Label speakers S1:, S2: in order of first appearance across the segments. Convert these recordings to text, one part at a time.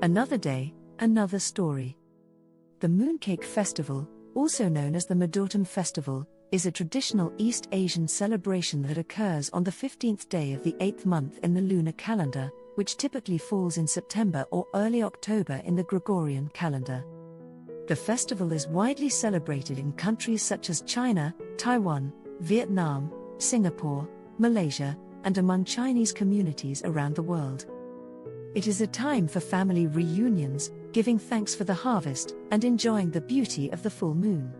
S1: Another day, another story. The Mooncake Festival, also known as the Mid-Autumn Festival, is a traditional East Asian celebration that occurs on the 15th day of the 8th month in the lunar calendar, which typically falls in September or early October in the Gregorian calendar. The festival is widely celebrated in countries such as China, Taiwan, Vietnam, Singapore, Malaysia, and among Chinese communities around the world. It is a time for family reunions, giving thanks for the harvest, and enjoying the beauty of the full moon.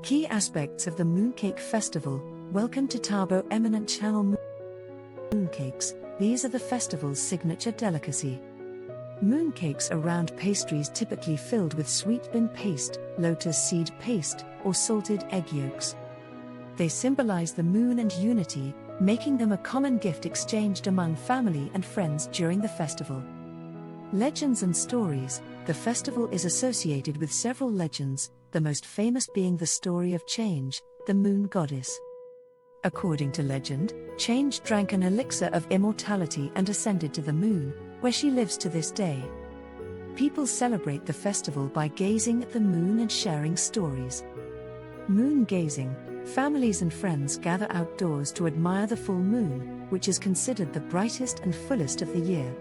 S1: Key aspects of the Mooncake Festival. Welcome to Tabo Eminent Channel. Mooncakes, these are the festival's signature delicacy. Mooncakes are round pastries typically filled with sweet bean paste, lotus seed paste, or salted egg yolks. They symbolize the moon and unity, making them a common gift exchanged among family and friends during the festival. Legends and stories. The festival is associated with several legends, the most famous being the story of Chang'e, the moon goddess. According to legend, Chang'e drank an elixir of immortality and ascended to the moon, where she lives to this day. People celebrate the festival by gazing at the moon and sharing stories. Moon gazing. Families and friends gather outdoors to admire the full moon, which is considered the brightest and fullest of the year.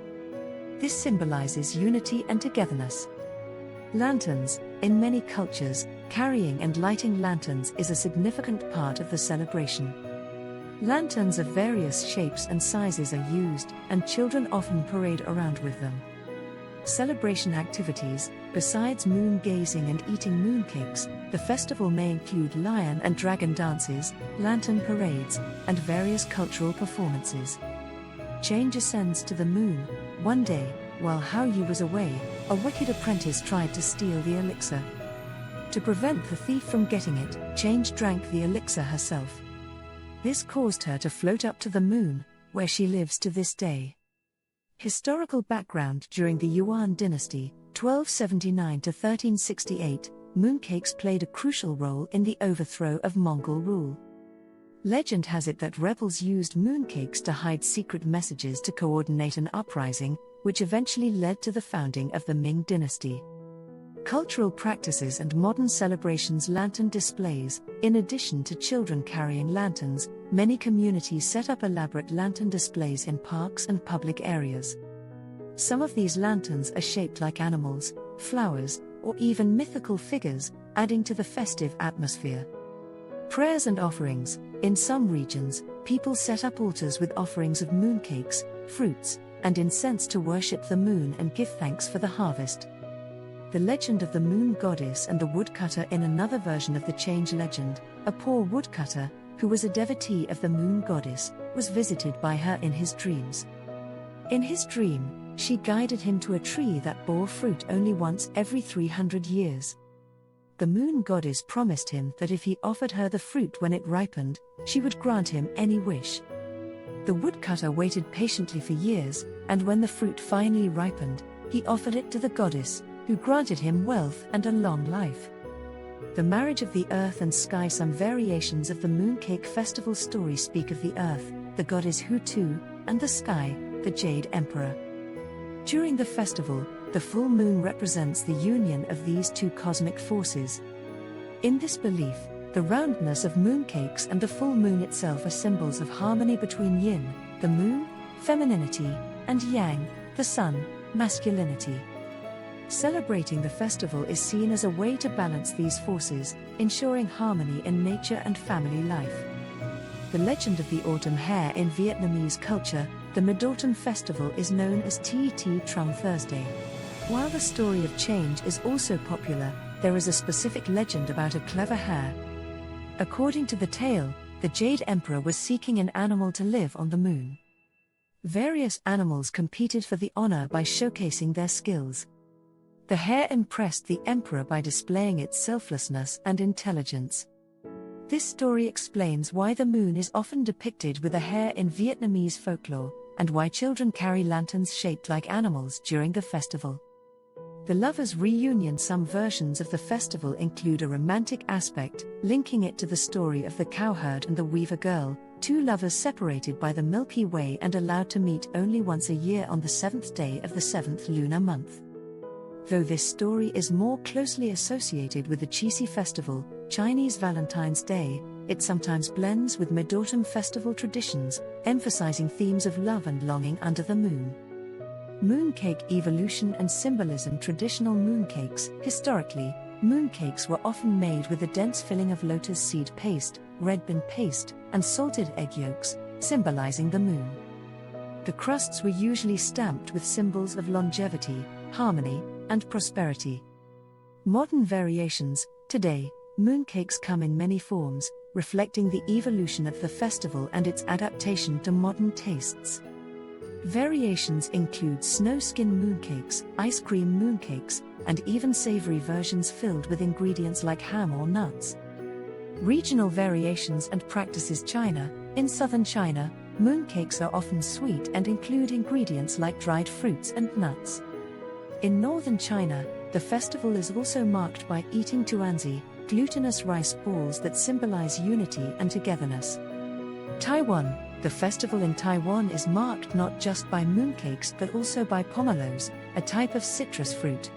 S1: This symbolizes unity and togetherness. Lanterns. In many cultures, carrying and lighting lanterns is a significant part of the celebration. Lanterns of various shapes and sizes are used, and children often parade around with them. Celebration activities. Besides moon gazing and eating mooncakes, the festival may include lion and dragon dances, lantern parades, and various cultural performances. Chang'e ascends to the moon. One day, while Hao Yu was away, a wicked apprentice tried to steal the elixir. To prevent the thief from getting it, Chang'e drank the elixir herself. This caused her to float up to the moon, where she lives to this day. Historical background. During the Yuan dynasty, 1279 to 1368, mooncakes played a crucial role in the overthrow of Mongol rule. Legend has it that rebels used mooncakes to hide secret messages to coordinate an uprising, which eventually led to the founding of the Ming dynasty. Cultural practices and modern celebrations. Lantern displays. In addition to children carrying lanterns, many communities set up elaborate lantern displays in parks and public areas. Some of these lanterns are shaped like animals, flowers, or even mythical figures, adding to the festive atmosphere. Prayers and offerings. In some regions, people set up altars with offerings of mooncakes, fruits, and incense to worship the moon and give thanks for the harvest. The legend of the moon goddess and the woodcutter. In another version of the Chang'e legend, a poor woodcutter, who was a devotee of the moon goddess, was visited by her in his dreams. In his dream, she guided him to a tree that bore fruit only once every 300 years. The moon goddess promised him that if he offered her the fruit when it ripened, she would grant him any wish. The woodcutter waited patiently for years, and when the fruit finally ripened, he offered it to the goddess, who granted him wealth and a long life. The marriage of the earth and sky. Some variations of the Mooncake Festival story speak of the earth, the goddess Hutu, and the sky, the Jade Emperor. During the festival, the full moon represents the union of these two cosmic forces. In this belief, the roundness of mooncakes and the full moon itself are symbols of harmony between yin, the moon, femininity, and yang, the sun, masculinity. Celebrating the festival is seen as a way to balance these forces, ensuring harmony in nature and family life. The legend of the autumn hare. In Vietnamese culture, the Mid-Autumn Festival is known as Tet Trung Thursday. While the story of Chang'e is also popular, there is a specific legend about a clever hare. According to the tale, the Jade Emperor was seeking an animal to live on the moon. Various animals competed for the honor by showcasing their skills. The hare impressed the emperor by displaying its selflessness and intelligence. This story explains why the moon is often depicted with a hare in Vietnamese folklore, and why children carry lanterns shaped like animals during the festival. The lovers' reunion. Some versions of the festival include a romantic aspect, linking it to the story of the cowherd and the weaver girl, two lovers separated by the Milky Way and allowed to meet only once a year on the 7th day of the 7th lunar month. Though this story is more closely associated with the Qixi Festival, Chinese Valentine's Day, it sometimes blends with Mid-Autumn Festival traditions, emphasizing themes of love and longing under the moon. Mooncake evolution and symbolism. Traditional mooncakes. Historically, mooncakes were often made with a dense filling of lotus seed paste, red bean paste, and salted egg yolks, symbolizing the moon. The crusts were usually stamped with symbols of longevity, harmony, and prosperity. Modern variations. Today, mooncakes come in many forms, reflecting the evolution of the festival and its adaptation to modern tastes. Variations include snow-skin mooncakes, ice cream mooncakes, and even savory versions filled with ingredients like ham or nuts. Regional variations and practices. China. In southern China, mooncakes are often sweet and include ingredients like dried fruits and nuts. In northern China, the festival is also marked by eating tuanzi, glutinous rice balls that symbolize unity and togetherness. Taiwan. The festival in Taiwan is marked not just by mooncakes but also by pomelos, a type of citrus fruit.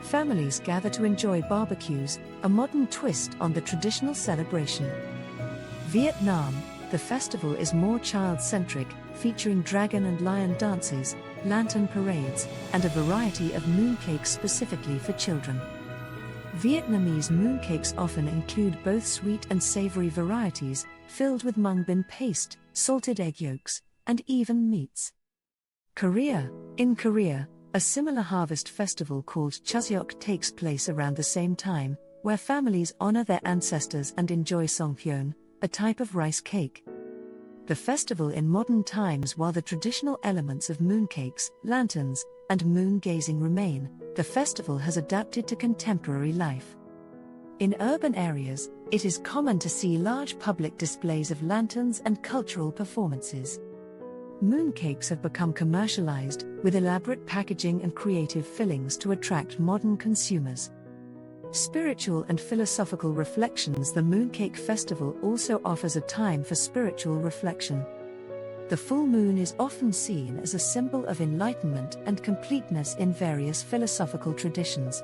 S1: Families gather to enjoy barbecues, a modern twist on the traditional celebration. Vietnam. The festival is more child-centric, featuring dragon and lion dances, lantern parades, and a variety of mooncakes specifically for children. Vietnamese mooncakes often include both sweet and savory varieties, filled with mung bean paste, salted egg yolks, and even meats. Korea. In Korea, a similar harvest festival called Chuseok takes place around the same time, where families honor their ancestors and enjoy songpyeon, a type of rice cake. The festival in modern times. While the traditional elements of mooncakes, lanterns, and moon gazing remain, the festival has adapted to contemporary life. In urban areas, it is common to see large public displays of lanterns and cultural performances. Mooncakes have become commercialized, with elaborate packaging and creative fillings to attract modern consumers. Spiritual and philosophical reflections. The Mooncake Festival also offers a time for spiritual reflection. The full moon is often seen as a symbol of enlightenment and completeness in various philosophical traditions.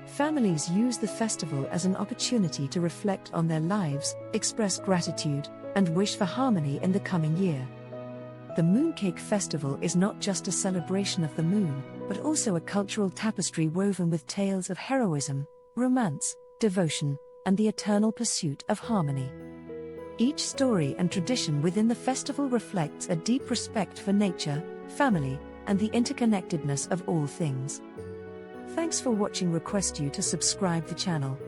S1: Families use the festival as an opportunity to reflect on their lives, express gratitude, and wish for harmony in the coming year. The Mooncake Festival is not just a celebration of the moon, but also a cultural tapestry woven with tales of heroism, romance, devotion, and the eternal pursuit of harmony. Each story and tradition within the festival reflects a deep respect for nature, family, and the interconnectedness of all things. Thanks for watching. Request you to subscribe the channel.